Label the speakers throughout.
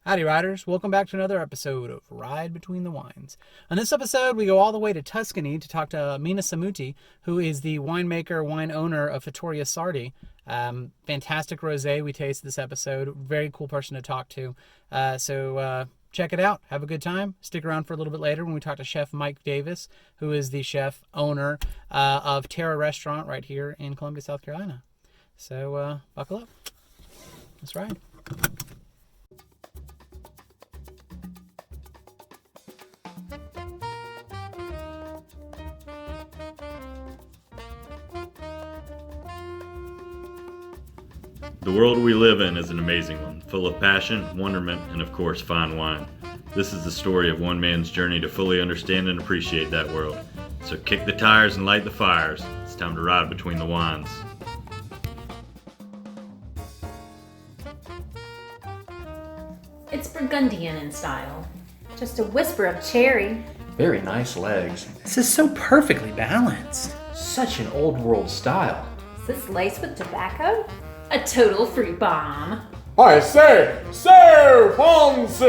Speaker 1: Howdy riders, welcome back to another episode of Ride Between the Wines. On this episode, we go all the way to Tuscany to talk to Mina Samouti, who is the winemaker, wine owner of Fattoria Sardi. Fantastic rosé we taste this episode. Very cool person to talk to. So check it out. Have a good time. Stick around for a little bit later when we talk to Chef Mike Davis, who is the chef owner of Terra Restaurant right here in Columbia, South Carolina. So buckle up. Let's ride.
Speaker 2: The world we live in is an amazing one, full of passion, wonderment, and of course, fine wine. This is the story of one man's journey to fully understand and appreciate that world. So kick the tires and light the fires. It's time to ride between the wines.
Speaker 3: It's Burgundian in style. Just a whisper of cherry.
Speaker 4: Very nice legs.
Speaker 1: This is so perfectly balanced.
Speaker 4: Such an old world style.
Speaker 3: Is this laced with tobacco? A total fruit bomb.
Speaker 5: I say, so fancy!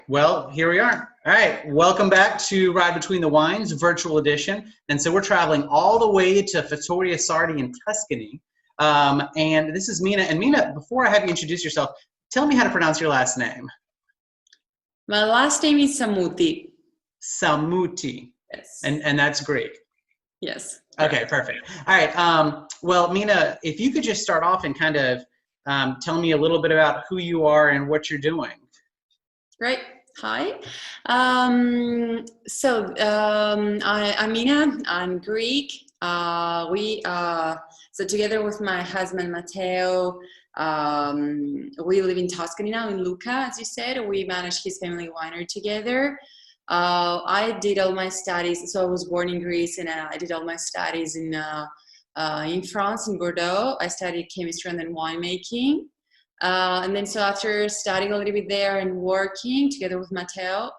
Speaker 1: Well, here we are. All right, welcome back to Ride Between the Wines, virtual edition. And so we're traveling all the way to Fattoria Sardi in Tuscany. And this is Mina. And Mina, before I have you introduce yourself, tell me how to pronounce your last name.
Speaker 6: My last name is Samouti.
Speaker 1: Samouti.
Speaker 6: Yes.
Speaker 1: And that's Greek.
Speaker 6: Yes.
Speaker 1: Okay, perfect. All right. Well, Mina, if you could just start off and kind of tell me a little bit about who you are and what you're doing.
Speaker 6: Right. Hi. I'm Mina. I'm Greek. So together with my husband Matteo, we live in Toscany now, in Lucca, as you said. We manage his family winery together. I did all my studies. So I was born in Greece, and I did all my studies in France, in Bordeaux. I studied chemistry and then winemaking. And then so after studying a little bit there and working together with Matteo,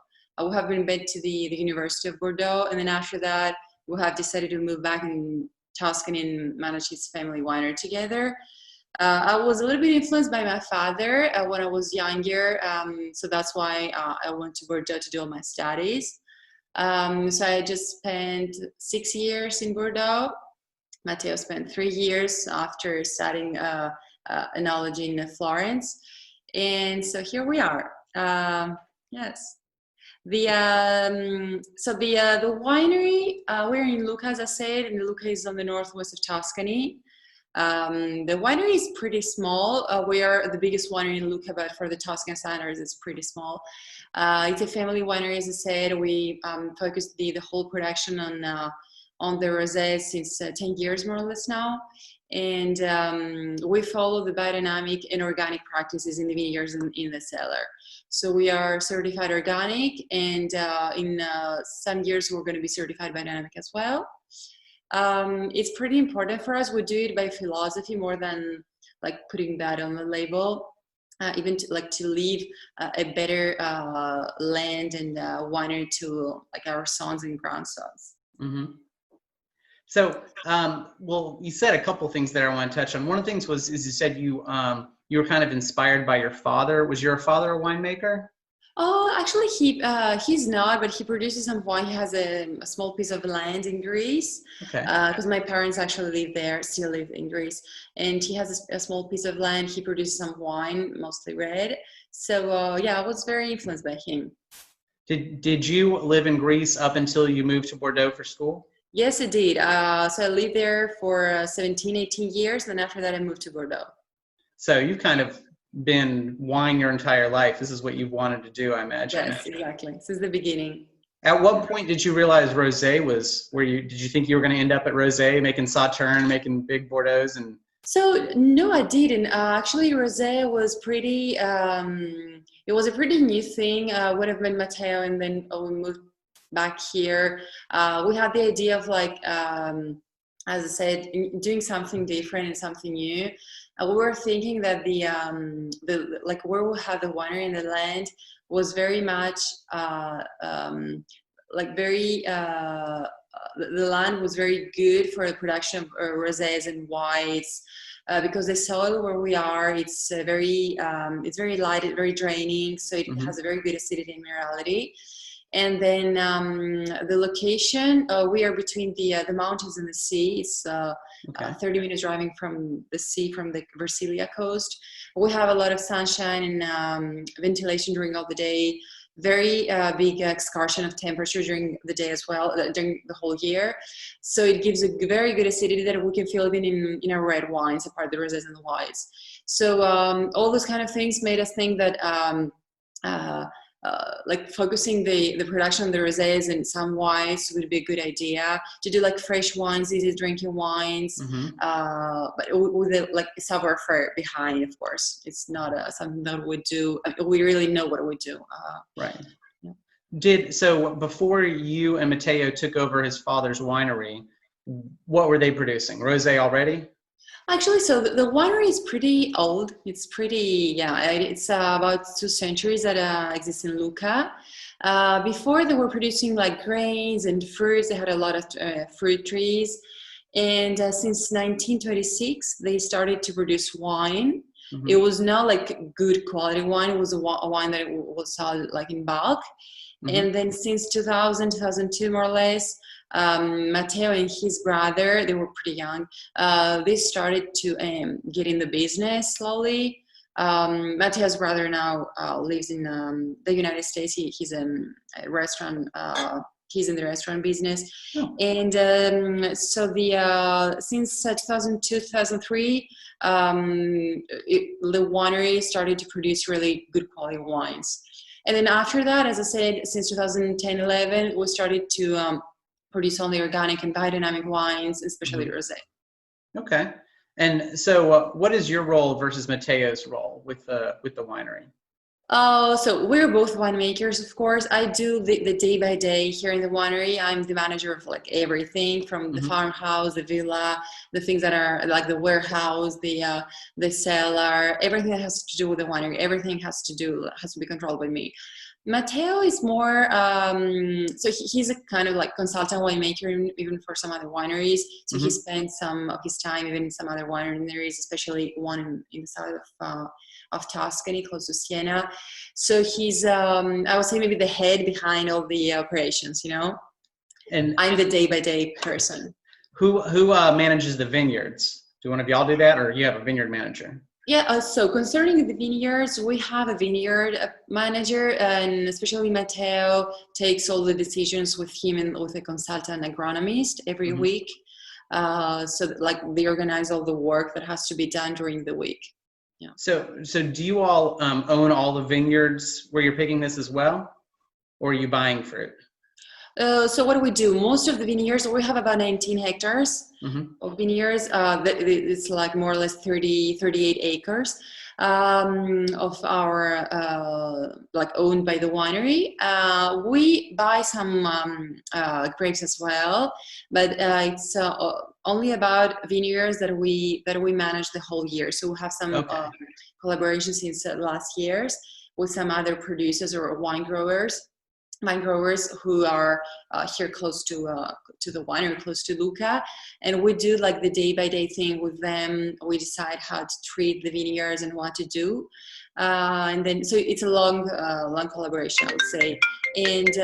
Speaker 6: we have been back to the University of Bordeaux. And then after that, we have decided to move back in Tuscany and manage his family winery together. I was a little bit influenced by my father when I was younger, so that's why I went to Bordeaux to do all my studies. So I just spent 6 years in Bordeaux. Matteo spent 3 years after studying enology in Florence, and so here we are. Yes. The winery, we're in Lucca, as I said, and Lucca is on the northwest of Tuscany. The winery is pretty small. We are the biggest winery in Lucca, but for the Toscan standards, it's pretty small. It's a family winery, as I said. We focus the whole production on the rosé since 10 years, more or less now. And we follow the biodynamic and organic practices in the vineyards and in the cellar. So we are certified organic, and in some years we're going to be certified biodynamic as well. It's pretty important for us. We do it by philosophy more than like putting that on the label. Even to leave a better land and winery to like our sons and grandsons.
Speaker 1: Mm-hmm. So, well, you said a couple things there I want to touch on. One of the things is you said you were kind of inspired by your father. Was your father a winemaker?
Speaker 6: Oh, actually, he's not, but he produces some wine. He has a small piece of land in Greece.
Speaker 1: Okay.
Speaker 6: Because my parents actually live there, still live in Greece, and he has a small piece of land. He produces some wine, mostly red. So yeah, I was very influenced by him.
Speaker 1: Did you live in Greece up until you moved to Bordeaux for school?
Speaker 6: Yes, I did. So I lived there for 17, 18 years. And then after that, I moved to Bordeaux.
Speaker 1: So you've kind of been wine your entire life. This is what you've wanted to do, I imagine.
Speaker 6: Yes, exactly. Since the beginning.
Speaker 1: At what point did you realize rosé was did you think you were going to end up at rosé, making Sauternes, making big Bordeaux's? And
Speaker 6: So no, I didn't. Actually, rosé was pretty, it was a pretty new thing. When I met Matteo and then we moved back here, we had the idea of like, as I said, doing something different and something new. We were thinking that the like where we had the winery in the land was very much like very the land was very good for the production of rosés and whites. because the soil where we are, it's very light, very draining, so it has a very good acidity and minerality. And then the location, we are between the mountains and the sea. It's 30 minutes driving from the sea, from the Versilia coast. We have a lot of sunshine and ventilation during all the day. Very big excursion of temperature during the day as well, during the whole year. So it gives a very good acidity that we can feel even in our red wines, apart the rosés and the whites. So all those kind of things made us think that like focusing the production of the rosés and some wines would be a good idea, to do like fresh wines, easy drinking wines, but with a like savoir-faire behind, of course. It's not something that we do. We really know what we do.
Speaker 1: Right.
Speaker 6: Yeah.
Speaker 1: So before you and Matteo took over his father's winery, what were they producing? Rosé already?
Speaker 6: Actually, so the winery is pretty old. It's pretty, it's about 2 centuries that exists in Lucca. Before they were producing like grains and fruits. They had a lot of fruit trees. And since 1926, they started to produce wine. It was not like good quality wine. It was a wine that was sold like in bulk. And then since 2000, 2002, more or less, Matteo and his brother, they were pretty young, they started to get in the business slowly. Matteo's brother now lives in the United States. He's a restaurant, he's in the restaurant business. And so since 2002, 2003, the winery started to produce really good quality wines. And then after that, as I said, since 2010, 11, we started to produce only organic and biodynamic wines, especially rosé.
Speaker 1: Okay. And so what is your role versus Matteo's role with the winery?
Speaker 6: So we're both winemakers, of course. I do the day by day here in the winery. I'm the manager of like everything from the farmhouse, the villa, the things that are like the warehouse, the cellar, everything that has to do with the winery. Everything has to be controlled by me. Matteo is more, so he's a kind of like consultant winemaker, even for some other wineries. So he spends some of his time even in some other wineries, especially one in the south of Tuscany, close to Siena. So he's, I would say maybe the head behind all the operations, you know? And I'm the day-by-day person.
Speaker 1: Who manages the vineyards? Do one of y'all do that, or you have a vineyard manager?
Speaker 6: Yeah, so concerning the vineyards, we have a vineyard manager, and especially Matteo takes all the decisions with him and with a consultant agronomist every week. So that, like, they organize all the work that has to be done during the week. Yeah.
Speaker 1: So do you all own all the vineyards where you're picking this as well, or are you buying fruit?
Speaker 6: So what do we do? Most of the vineyards, we have about 19 hectares of vineyards. It's like more or less 38 acres of our, like owned by the winery. We buy some grapes as well, but it's only about vineyards that we manage the whole year. So we have some collaborations since last years with some other producers or wine growers who are here close to the winery, close to Lucca, and we do like the day-by-day thing with them. We decide how to treat the vineyards and what to do, and then so it's a long collaboration, I would say. And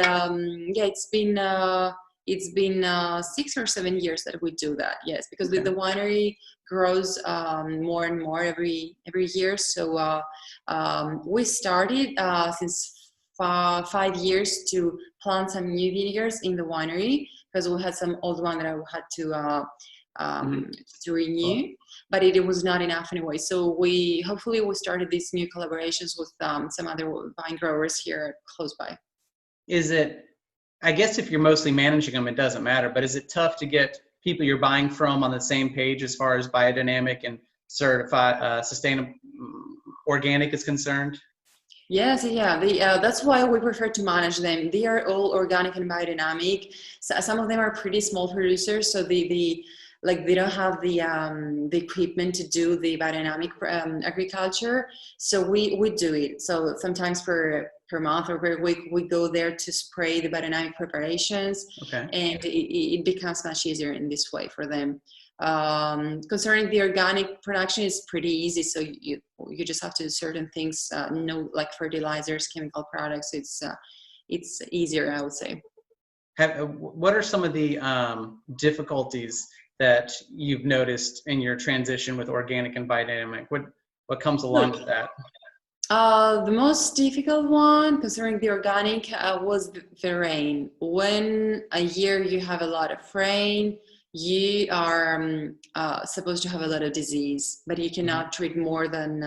Speaker 6: it's been 6 or 7 years that we do that. Yes, because the winery grows more and more every year. So we started since 5 years to plant some new vineyards in the winery, because we had some old one that I had to renew, but it was not enough anyway. So we started these new collaborations with some other vine growers here close by.
Speaker 1: Is it, I guess if you're mostly managing them, it doesn't matter, but is it tough to get people you're buying from on the same page as far as biodynamic and certified sustainable organic is concerned?
Speaker 6: Yes, yeah. That's why we prefer to manage them. They are all organic and biodynamic. So some of them are pretty small producers, so they don't have the equipment to do the biodynamic agriculture. So we do it. So sometimes per month or per week, we go there to spray the biodynamic preparations, and it becomes much easier in this way for them. Concerning the organic production, is pretty easy. So you just have to do certain things, no, like fertilizers, chemical products. It's easier, I would say.
Speaker 1: What are some of the difficulties that you've noticed in your transition with organic and biodynamic? What comes along with that?
Speaker 6: The most difficult one, considering the organic, was the rain. When a year you have a lot of rain, you are supposed to have a lot of disease, but you cannot treat more than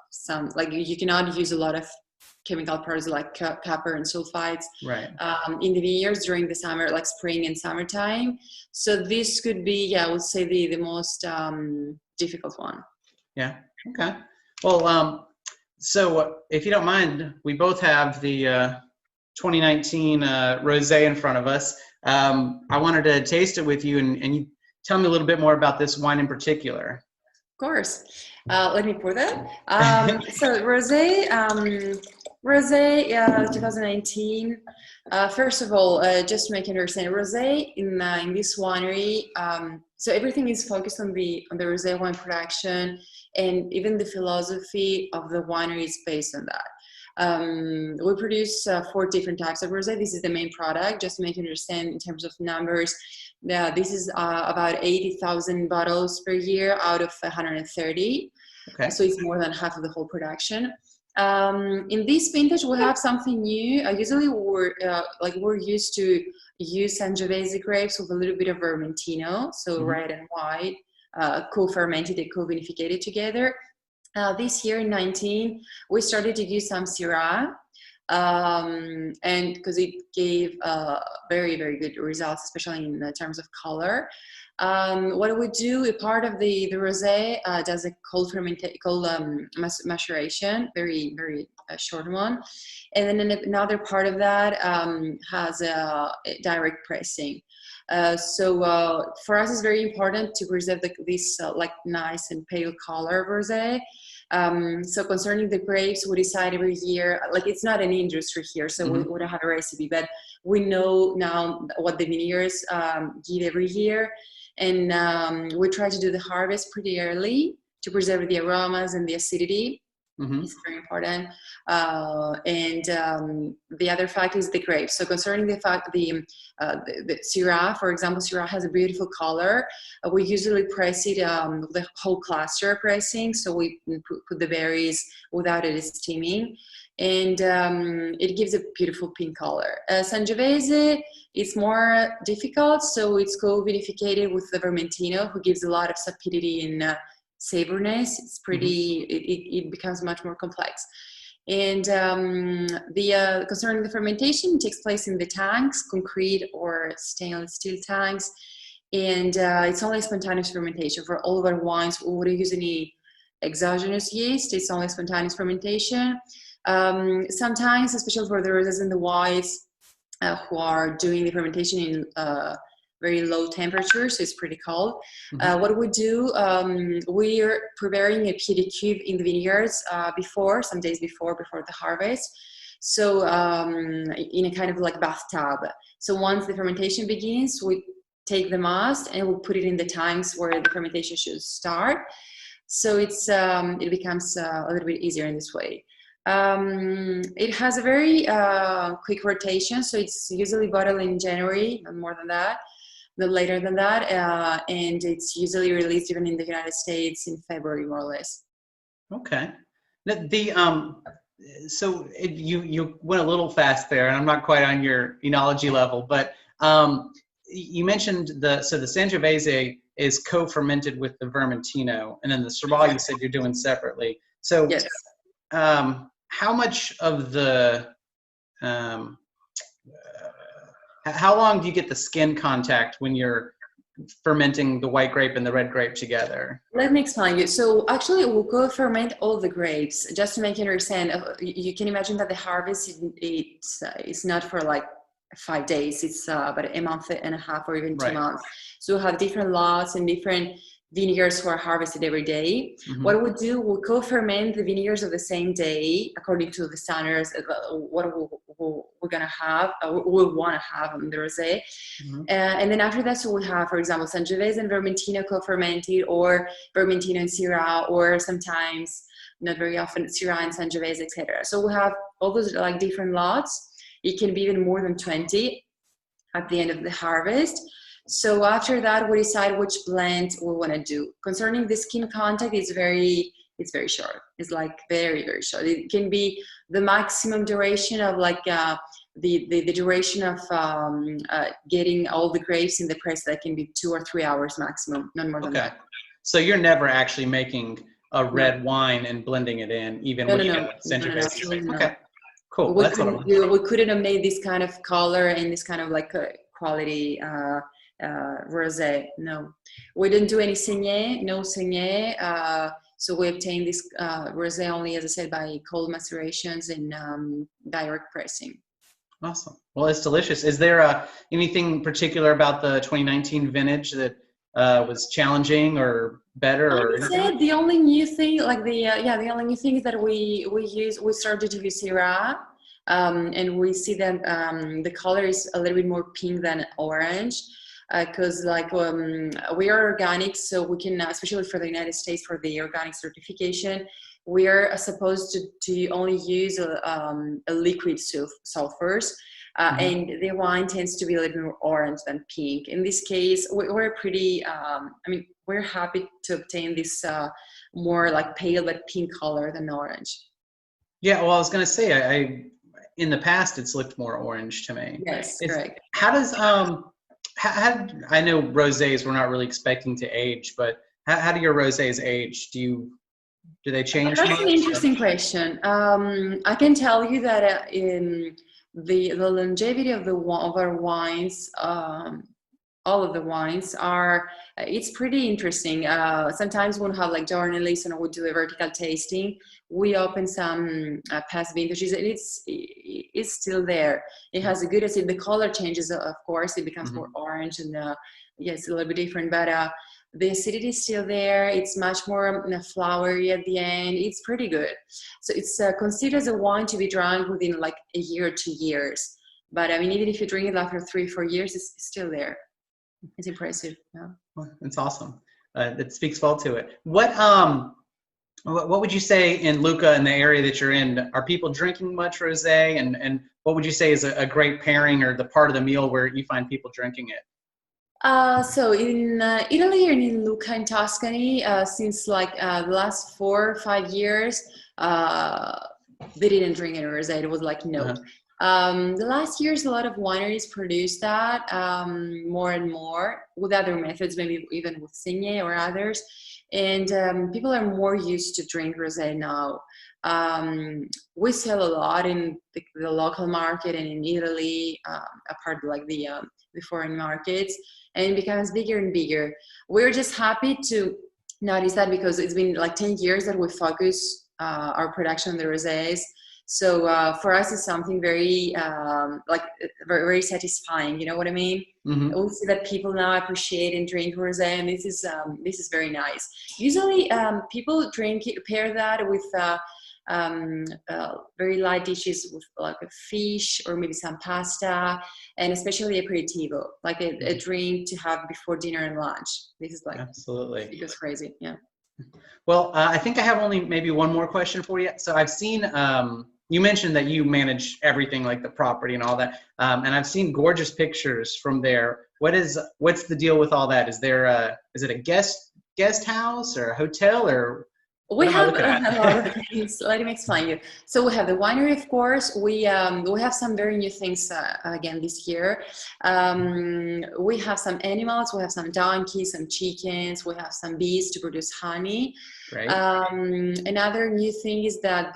Speaker 6: some. Like you cannot use a lot of chemical products like copper and sulfides in the vineyards during the summer, like spring and summertime. So this could be, I would say, the most difficult one.
Speaker 1: Yeah. Okay. Well, so if you don't mind, we both have the 2019 rosé in front of us. I wanted to taste it with you, and you tell me a little bit more about this wine in particular.
Speaker 6: Of course. Let me pour that. So rosé 2019. First of all, just to make you understand, rosé in this winery. So everything is focused on the rosé wine production, and even the philosophy of the winery is based on that. We produce 4 different types of rosé. This is the main product. Just to make you understand in terms of numbers. This is about 80,000 bottles per year out of 130.
Speaker 1: Okay.
Speaker 6: So it's more than half of the whole production. In this vintage, we have something new. Usually, we're used to use Sangiovese grapes with a little bit of Vermentino, so red and white, co-fermented and co-vinificated together. This year in 19, we started to use some Syrah. And because it gave very, very good results, especially in terms of color. What we do, a part of the rosé does a cold maturation, very, very short one. And then another part of that has a direct pressing. So for us, it's very important to preserve this like nice and pale color of rosé. So concerning the grapes, we decide every year, like it's not an industry here, so we don't have a recipe, but we know now what the vineyards give every year. And we try to do the harvest pretty early to preserve the aromas and the acidity. It's very important. And the other fact is the grapes. So concerning the fact the Syrah, for example, Syrah has a beautiful color. We usually press it the whole cluster pressing. So we put the berries without it steaming. And it gives a beautiful pink color. Sangiovese, it's more difficult. So it's co-vinificated with the Vermentino, who gives a lot of sapidity and savoriness. It's pretty, it becomes much more complex. And concerning the fermentation, it takes place in the tanks, concrete or stainless steel tanks. And it's only spontaneous fermentation. For all of our wines, we wouldn't use any exogenous yeast. It's only spontaneous fermentation. Sometimes, especially for the rosés and the whites, who are doing the fermentation in very low temperatures, so it's pretty cold. What we do, we are preparing a pied de cuve in the vineyards some days before the harvest. So in a kind of like bathtub. So once the fermentation begins, we take the must and we'll put it in the tanks where the fermentation should start. So it becomes a little bit easier in this way. It has a very quick rotation, so it's usually bottled in January, not more than that. No later than that, and it's usually released even in the United States in February, more or less.
Speaker 1: Okay. So you went a little fast there, and I'm not quite on your enology level, but you mentioned the Sangiovese is co-fermented with the Vermentino, and then the Syrah you said you're doing separately. So
Speaker 6: yes.
Speaker 1: How much of the how long do you get the skin contact when you're fermenting the white grape and the red grape together?
Speaker 6: Let me explain you. So actually we'll co-ferment all the grapes, just to make you understand. You can imagine that the harvest it's not for like 5 days, it's about a month and a half or even 2 months. So we'll have different lots and different vineyards who are harvested every day.
Speaker 1: Mm-hmm.
Speaker 6: What we do, we co-ferment the vineyards of the same day according to the standards what we're gonna have, we want to have on the rosé.
Speaker 1: Mm-hmm.
Speaker 6: And then after that, so we have, for example, Sangiovese and Vermentino co-fermented, or Vermentino and Syrah, or sometimes, not very often, Syrah and Sangiovese, etc. So we have all those like different lots. It can be even more than 20 at the end of the harvest. So after that, we decide which blend we want to do. Concerning the skin contact, it's very short. It's like very, very short. It can be the maximum duration of like the duration of getting all the grapes in the press. That can be 2 or 3 hours maximum, not more than that.
Speaker 1: So you're never actually making a red wine and blending it in, even when you get Sangiovese. Okay, cool.
Speaker 6: We couldn't have made this kind of color and this kind of like quality rosé. No, we didn't do any saignée, no saignée. So we obtained this rosé only, as I said, by cold macerations and direct pressing.
Speaker 1: Awesome. Well, it's delicious. Is there anything particular about the 2019 vintage that was challenging or better?
Speaker 6: I would say the only new thing, like the only new thing is that we started to use Syrah, and we see that the color is a little bit more pink than orange. Because we are organic, so we can, especially for the United States, for the organic certification, we are supposed to only use a liquid sulfurs, and the wine tends to be a little bit more orange than pink. In this case, we're pretty, we're happy to obtain this more like pale but pink color than orange. Yeah, well, I was going to say, I in the past, it's looked more orange to me. Yes, correct. How does, I know rosés we're not really expecting to age, but how do your rosés age? Do they change? That's an interesting question. I can tell you that in the longevity of our wines, all of the wines are, it's pretty interesting. Sometimes we'll have like journalists and we'll do a vertical tasting. We open some past vintages and it's still there. It has a good acid. The color changes, of course, it becomes more orange and it's a little bit different, but the acidity is still there. It's much more flowery at the end. It's pretty good. So it's considered as a wine to be drunk within like a year or 2 years. But I mean, even if you drink it after 3 or 4 years, it's still there. It's impressive. Yeah. Well, that's awesome. That speaks well to it. What would you say in Lucca, in the area that you're in, are people drinking much rosé? And what would you say is a great pairing or the part of the meal where you find people drinking it? So in Italy and in Lucca in Tuscany, since like the last 4 or 5 years, they didn't drink any rosé. It was like no. The last years, a lot of wineries produce that more and more with other methods, maybe even with saignée or others. And people are more used to drink rosé now. We sell a lot in the local market and in Italy, apart like the foreign markets, and it becomes bigger and bigger. We're just happy to notice that because it's been like 10 years that we focus our production on the rosés. So for us, it's something very, very, very satisfying. You know what I mean? We see that people now appreciate and drink rosé, and this is very nice. Usually, people pair that with very light dishes with like a fish or maybe some pasta, and especially aperitivo, like a drink to have before dinner and lunch. This is like absolutely, it goes crazy. Yeah. Well, I think I have only maybe one more question for you. So I've seen, you mentioned that you manage everything like the property and all that. And I've seen gorgeous pictures from there. What's the deal with all that? Is it a guest house or a hotel or? We have a lot of things. Let me explain you. So we have the winery, of course. We have some very new things again this year. We have some animals. We have some donkeys, some chickens. We have some bees to produce honey. Right. Another new thing is that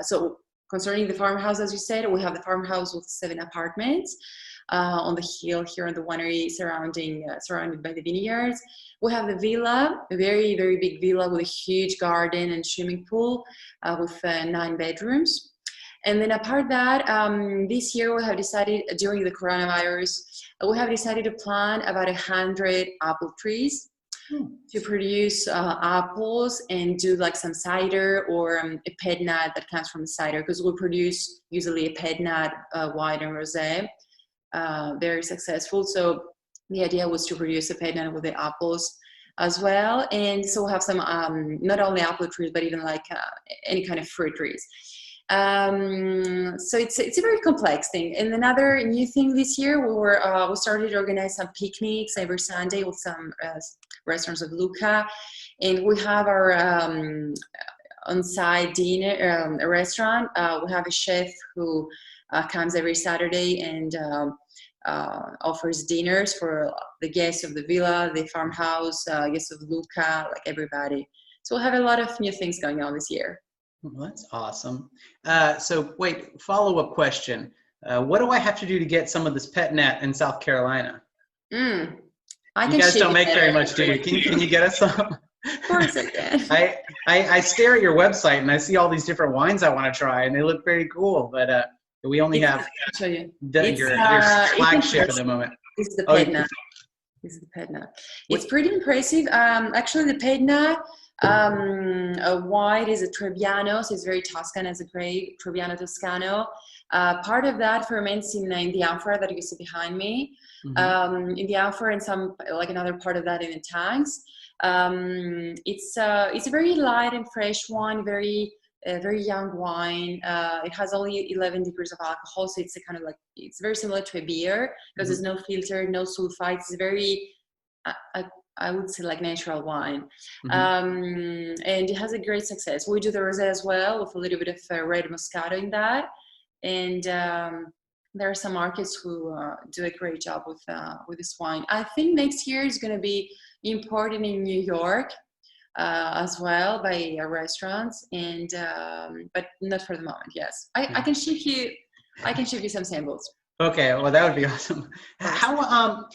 Speaker 6: so concerning the farmhouse, as you said, we have the farmhouse with 7 apartments on the hill here on the winery, surrounded by the vineyards. We have the villa, a very, very big villa with a huge garden and swimming pool with 9 bedrooms. And then apart that, this year we have decided, during the coronavirus, we have decided to plant about 100 apple trees. to produce apples and do like some cider or a pet nat that comes from the cider, because we produce usually a pet nat wine and rosé, very successful. So the idea was to produce a pet nat with the apples as well, and so have some not only apple trees but even like any kind of fruit trees. So it's a very complex thing. And another new thing this year, we started to organize some picnics every Sunday with some restaurants of Lucca, and we have our on-site dinner restaurant. We have a chef who comes every Saturday and offers dinners for the guests of the villa, the farmhouse, guests of Lucca, like everybody. So we'll have a lot of new things going on this year.
Speaker 1: Well, that's awesome. So wait, follow-up question. What do I have to do to get some of this pet nat in South Carolina?
Speaker 6: You
Speaker 1: guys don't make very much, do you? Can you get us some?
Speaker 6: Of course I can.
Speaker 1: I stare at your website and I see all these different wines I want to try, and they look very cool, but we only have
Speaker 6: I'll show you.
Speaker 1: your flagship at the moment.
Speaker 6: This is the pet nat. This is the pet nat. It's pretty impressive. Actually, the pet nat wine is a Trebbiano, so it's very Toscan as a grape, Trebbiano Toscano. Part of that ferments in the amphora that you see behind me, in the amphora, and some like another part of that in the tanks. It's a very light and fresh wine, very young wine. It has only 11 degrees of alcohol, so it's a kind of like, it's very similar to a beer because there's no filter, no sulfites. It's very I would say like natural wine. And it has a great success. We do the rosé as well with a little bit of red moscato in that. And there are some markets who do a great job with this wine. I think next year is going to be imported in New York as well by restaurants, and but not for the moment. Yes, I can ship you some samples. Okay, well that would be awesome. How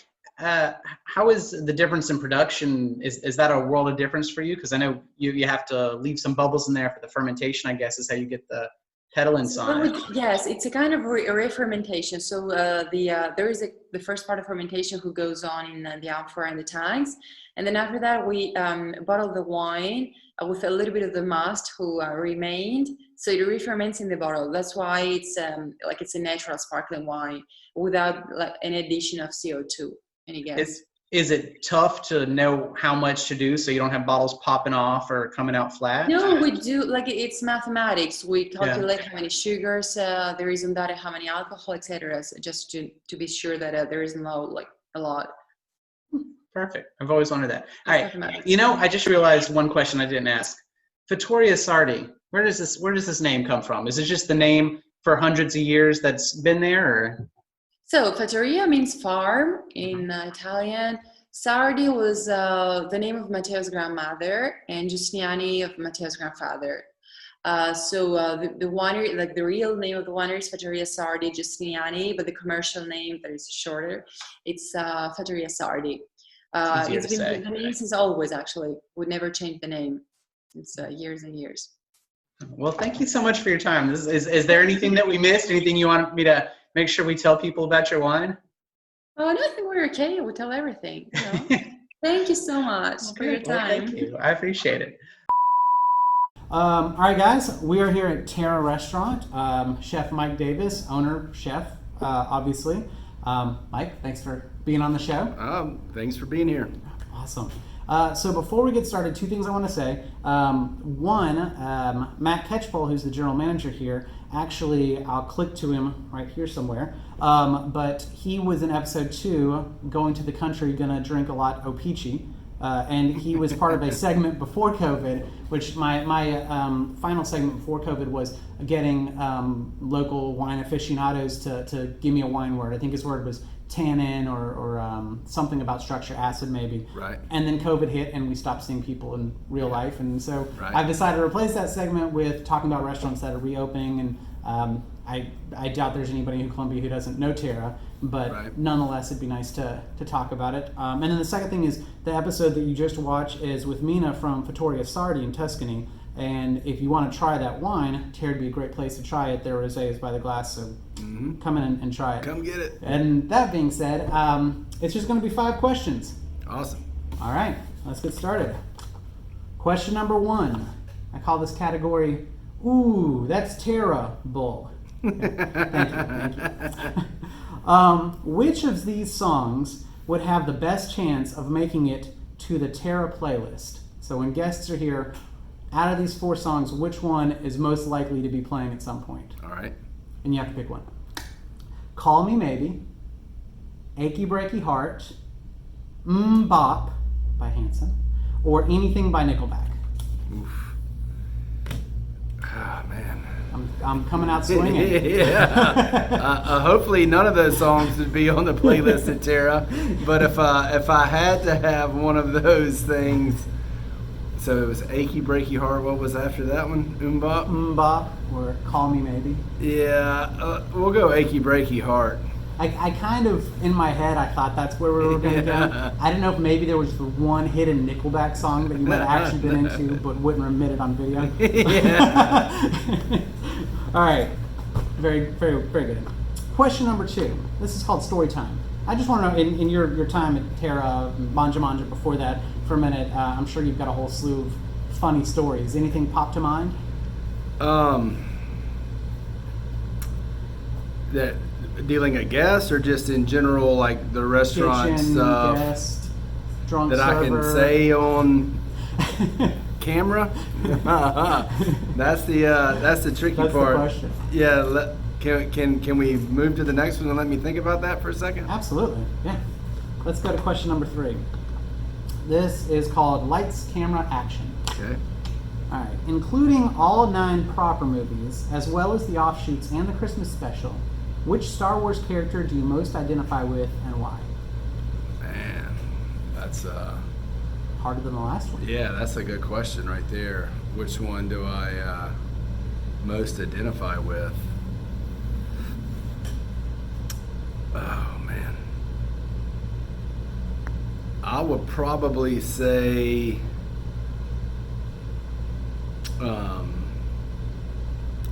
Speaker 6: is the difference in production? Is that a world of difference for you? Because I know you have to leave some bubbles in there for the fermentation, I guess, is how you get the petalins on it. Yes, it's a kind of re-fermentation. So there is the first part of fermentation who goes on in the amphora and the tanks. And then after that, we bottle the wine with a little bit of the must who remained. So it re-ferments in the bottle. That's why it's it's a natural sparkling wine without like an addition of CO2. Any guess? Is it tough to know how much to do so you don't have bottles popping off or coming out flat? No, we do, like it's mathematics. We calculate how many sugars there is in that, how many alcohol, etc. So just to be sure that there isn't a lot. Perfect. I've always wondered that. All right. I just realized one question I didn't ask. Fattoria Sardi. Where does this name come from? Is it just the name for hundreds of years that's been there, or? So Fattoria means farm in Italian. Sardi was the name of Matteo's grandmother, and Giustiniani of Matteo's grandfather. So the winery, like the real name of the winery is Fattoria Sardi Giustiniani, but the commercial name that is shorter, it's Fattoria Sardi. It's been the name since always, actually. Would never change the name. It's years and years. Well, thank you so much for your time. Is there anything that we missed? Anything you want me to make sure we tell people about your wine? Oh, no, I think we're okay. We'll tell everything. Thank you so much for your time. Thank you. I appreciate it. All right, guys. We are here at Terra Restaurant. Chef Mike Davis, owner, chef, obviously. Mike, thanks for being on the show.
Speaker 7: Thanks for being here.
Speaker 1: Awesome. So before we get started, two things I want to say. One, Matt Ketchpole, who's the general manager here, actually, I'll click to him right here somewhere, but he was in episode 2, going to the country, gonna drink a lot o peachy, and he was part of a segment before COVID, which my final segment before COVID was getting local wine aficionados to give me a wine word. I think his word was tannin or something about structure, acid maybe. Right. And then COVID hit and we stopped seeing people in real life. And so I've decided to replace that segment with talking about restaurants that are reopening. And I doubt there's anybody in Colombia who doesn't know Terra, but nonetheless, it'd be nice to talk about it. And then the second thing is the episode that you just watched is with Mina from Fattoria Sardi in Tuscany. And if you want to try that wine, Terra would be a great place to try it. Their rosé is by the glass, so come in and try it.
Speaker 7: Come get it.
Speaker 1: And that being said, it's just going to be 5 questions.
Speaker 7: Awesome.
Speaker 1: All right. let's get started. Question number 1. I call this category, ooh, that's Terra Bull. Okay. Thank you. Which of these songs would have the best chance of making it to the Terra playlist? So when guests are here, out of these 4 songs, which one is most likely to be playing at some point?
Speaker 7: All right.
Speaker 1: And you have to pick one. Call Me Maybe, Achy Breaky Heart, Bop by Hanson, or anything by Nickelback.
Speaker 7: Oof. Ah, man.
Speaker 1: I'm coming out swinging.
Speaker 7: Yeah. Hopefully none of those songs would be on the playlist at Terra. But if I had to have one of those things, so it was Achy Breaky Heart. What was after that one? Bop?
Speaker 1: Bop or Call Me Maybe.
Speaker 7: Yeah, we'll go Achy Breaky Heart.
Speaker 1: I kind of, in my head, I thought that's where we were going to go. I didn't know if maybe there was the one hidden Nickelback song that you might have actually been into but wouldn't admit it on video.
Speaker 7: Yeah.
Speaker 1: All right. Very, very, very good. Question number 2. This is called Story Time. I just want to know, in your time at Terra, Manja Manja before that, for a minute, I'm sure you've got a whole slew of funny stories. Anything pop to mind?
Speaker 7: That dealing a guest, or just in general, like the restaurant
Speaker 1: Kitchen,
Speaker 7: stuff
Speaker 1: guest, drunk
Speaker 7: that
Speaker 1: server.
Speaker 7: I can say on camera? That's the tricky
Speaker 1: That's
Speaker 7: part.
Speaker 1: the question.
Speaker 7: Yeah, can we move to the next one and let me think about that for a second?
Speaker 1: Absolutely, yeah. Let's go to question number 3. This is called Lights, Camera, Action.
Speaker 7: Okay.
Speaker 1: All right, including all 9 proper movies, as well as the offshoots and the Christmas special, which Star Wars character do you most identify with and why?
Speaker 7: Man, that's
Speaker 1: Harder than the last one.
Speaker 7: yeah, that's a good question right there. Which one do I most identify with? Oh man, I would probably say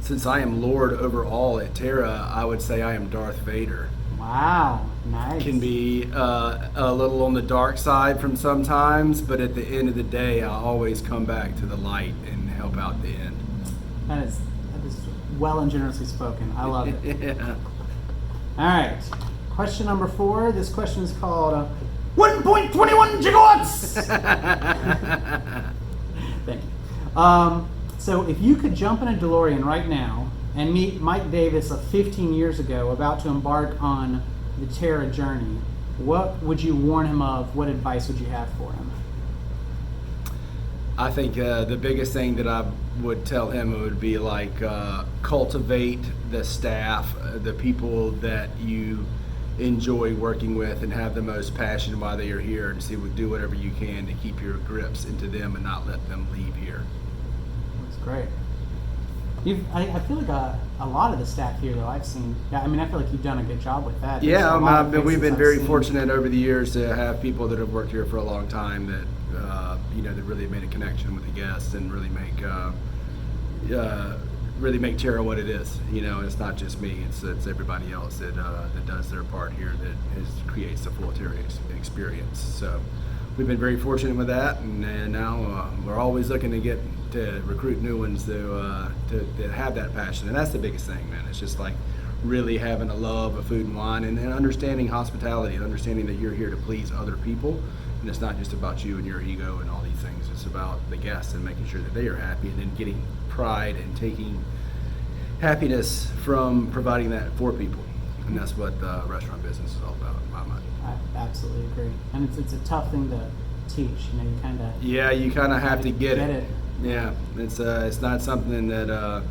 Speaker 7: since I am Lord over all at Terra, I would say I am Darth Vader.
Speaker 1: Wow, nice.
Speaker 7: Can be a little on the dark side from sometimes, but at the end of the day, I always come back to the light and help out the end.
Speaker 1: That is well and generously spoken. I love it.
Speaker 7: Yeah.
Speaker 1: All right, question number 4. This question is called 1.21 gigawatts. Thank you. So if you could jump in a DeLorean right now and meet Mike Davis of 15 years ago about to embark on the Terra journey, what would you warn him of? What advice would you have for him?
Speaker 7: I think the biggest thing that I would tell him would be like cultivate the staff, the people that you enjoy working with and have the most passion while they are here, and do whatever you can to keep your grips into them and not let them leave here.
Speaker 1: That's great. I feel like a lot of the staff here, though, I've seen. Yeah, I mean, I feel like you've done a good job with that. There's a lot of
Speaker 7: we've
Speaker 1: faces
Speaker 7: been
Speaker 1: I've
Speaker 7: very
Speaker 1: seen.
Speaker 7: fortunate over the years to have people that have worked here for a long time that that really made a connection with the guests and really make Terra what it is. It's not just me; it's everybody else that does their part here that creates the full Terra experience. So we've been very fortunate with that, and now we're always looking to recruit new ones to have that passion, and that's the biggest thing, man. It's just like really having a love of food and wine, and understanding hospitality, and understanding that you're here to please other people, and it's not just about you and your ego and all these things. It's about the guests and making sure that they are happy, and then getting pride and taking happiness from providing that for people, and that's what the restaurant business is all about, in my mind.
Speaker 1: I absolutely agree, and it's a tough thing to teach. You kind of
Speaker 7: you kind of have to get it. Yeah, it's not something that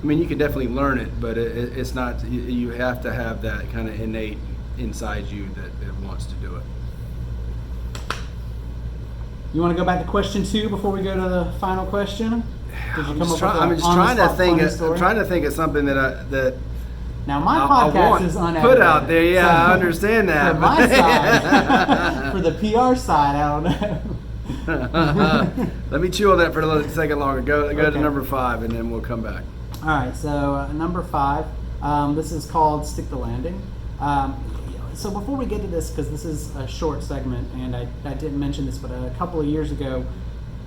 Speaker 7: you can definitely learn it, but it's not. You have to have that kind of innate inside you that wants to do it.
Speaker 1: You want to go back to question 2 before we go to the final question?
Speaker 7: I'm just trying to think of something that
Speaker 1: now my
Speaker 7: I
Speaker 1: podcast
Speaker 7: want
Speaker 1: is unedited.
Speaker 7: put out there. Yeah,
Speaker 1: so
Speaker 7: I understand that.
Speaker 1: For my side, for the PR side, I don't know.
Speaker 7: Let me chew on that for a second longer. Go to
Speaker 1: Okay.
Speaker 7: number 5, and then we'll come back.
Speaker 1: All right, so number 5. This is called Stick the Landing. So before we get to this, because this is a short segment, and I didn't mention this, but a couple of years ago,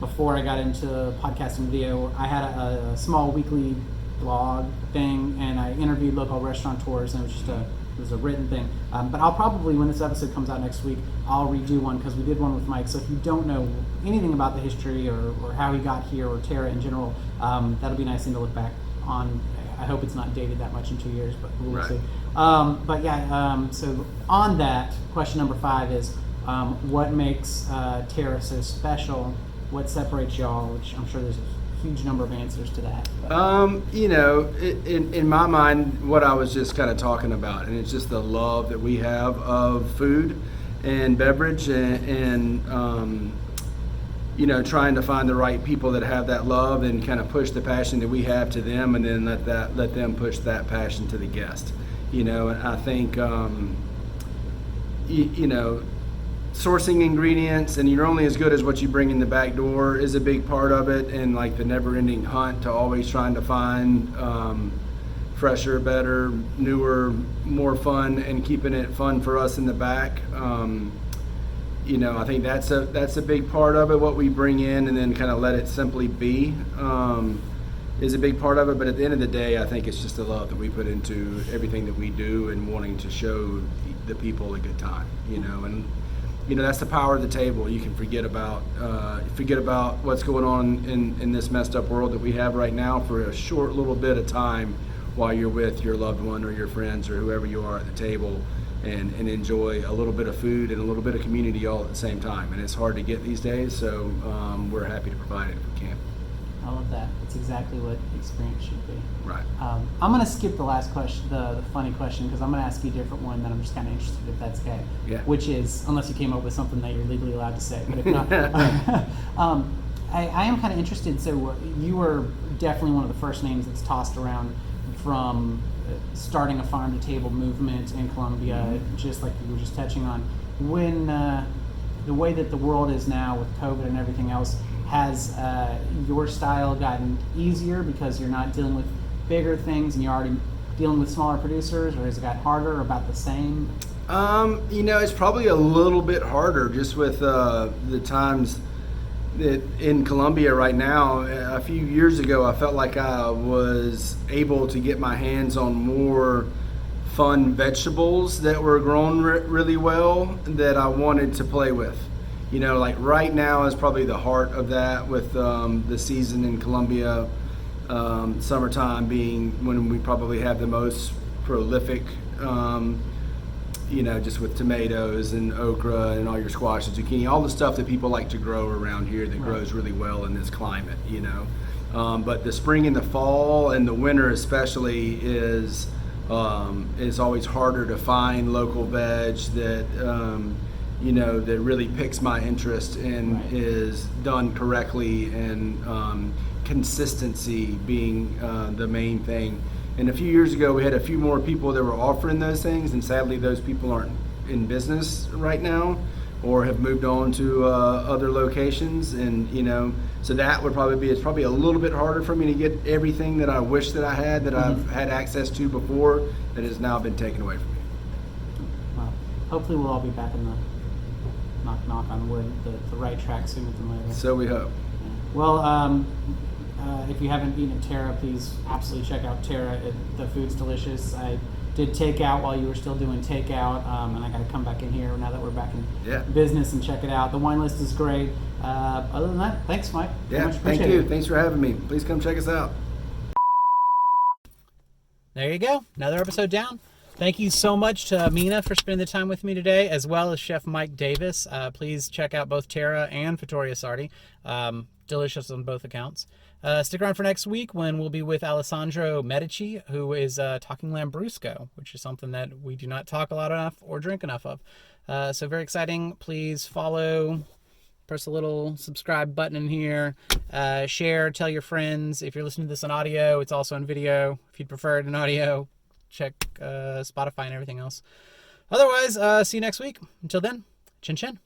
Speaker 1: before I got into podcasting video, I had a small weekly blog thing, and I interviewed local restaurateurs, and it was a written thing. But I'll probably, when this episode comes out next week, I'll redo one, because we did one with Mike. So if you don't know anything about the history or how he got here or Terra in general, that'll be a nice thing to look back on. I hope it's not dated that much in 2 years, but we'll
Speaker 7: Right.
Speaker 1: see. But yeah, so on that, question number 5 is, what makes Terra so special? What separates y'all? Which I'm sure there's a huge number of answers to that.
Speaker 7: You know, in my mind, what I was just kind of talking about, and it's just the love that we have of food and beverage, and you know, trying to find the right people that have that love and kind of push the passion that we have to them, and then let them push that passion to the guest. You know, and I think you know, sourcing ingredients, and you're only as good as what you bring in the back door, is a big part of it, and like the never-ending hunt to always trying to find fresher, better, newer, more fun, and keeping it fun for us in the back. You know, I think that's a big part of it. What we bring in and then kind of let it simply be is a big part of it. But at the end of the day, I think it's just the love that we put into everything that we do and wanting to show the people a good time. You know, and you know, that's the power of the table. You can forget about what's going on in this messed up world that we have right now for a short little bit of time while you're with your loved one or your friends or whoever you are at the table, and enjoy a little bit of food and a little bit of community all at the same time. And it's hard to get these days, so we're happy to provide it if we can.
Speaker 1: I love that. It's exactly what experience should be.
Speaker 7: Right.
Speaker 1: I'm going to skip the last question, the funny question, because I'm going to ask you a different one that I'm just kind of interested if that's okay.
Speaker 7: Yeah.
Speaker 1: Which is, unless you came up with something that you're legally allowed to say, but if not, I am kind of interested. So you were definitely one of the first names that's tossed around from starting a farm to table movement in Colombia, just like you were just touching on. When the way that the world is now with COVID and everything else, has your style gotten easier because you're not dealing with bigger things and you're already dealing with smaller producers, or has it got harder or about the same?
Speaker 7: You know, it's probably a little bit harder just with the times that in Colombia right now. A few years ago, I felt like I was able to get my hands on more fun vegetables that were grown really well that I wanted to play with. You know, like right now is probably the heart of that with the season in Colombia, summertime being when we probably have the most prolific, you know, just with tomatoes and okra and all your squash and zucchini, all the stuff that people like to grow around here that grows really well in this climate, you know. But the spring and the fall and the winter especially is always harder to find local veg that, you know, that really picks my interest and is done correctly, and consistency being the main thing. And a few years ago, we had a few more people that were offering those things, and sadly, those people aren't in business right now, or have moved on to other locations. And you know, so that would probably be, it's probably a little bit harder for me to get everything that I wish that I had, that I've had access to before, that has now been taken away from me.
Speaker 1: Well, hopefully we'll all be back in the knock on wood, the right track sooner than later.
Speaker 7: So we hope.
Speaker 1: Well, if you haven't eaten at Terra, please absolutely check out Terra. The food's delicious. I did takeout while you were still doing takeout, and I got to come back in here now that we're back in business and check it out. The wine list is great. Other than that, thanks, Mike.
Speaker 7: Yeah, thank you. Thanks for having me. Please come check us out.
Speaker 1: There you go. Another episode down. Thank you so much to Mina for spending the time with me today, as well as Chef Mike Davis. Please check out both Terra and Fattoria Sardi. Delicious on both accounts. Stick around for next week when we'll be with Alessandro Medici, who is talking Lambrusco, which is something that we do not talk a lot enough or drink enough of. So very exciting. Please follow, press a little subscribe button in here, share, tell your friends. If you're listening to this on audio, it's also on video. If you'd prefer it in audio, check Spotify and everything else. Otherwise, see you next week. Until then, chin chin.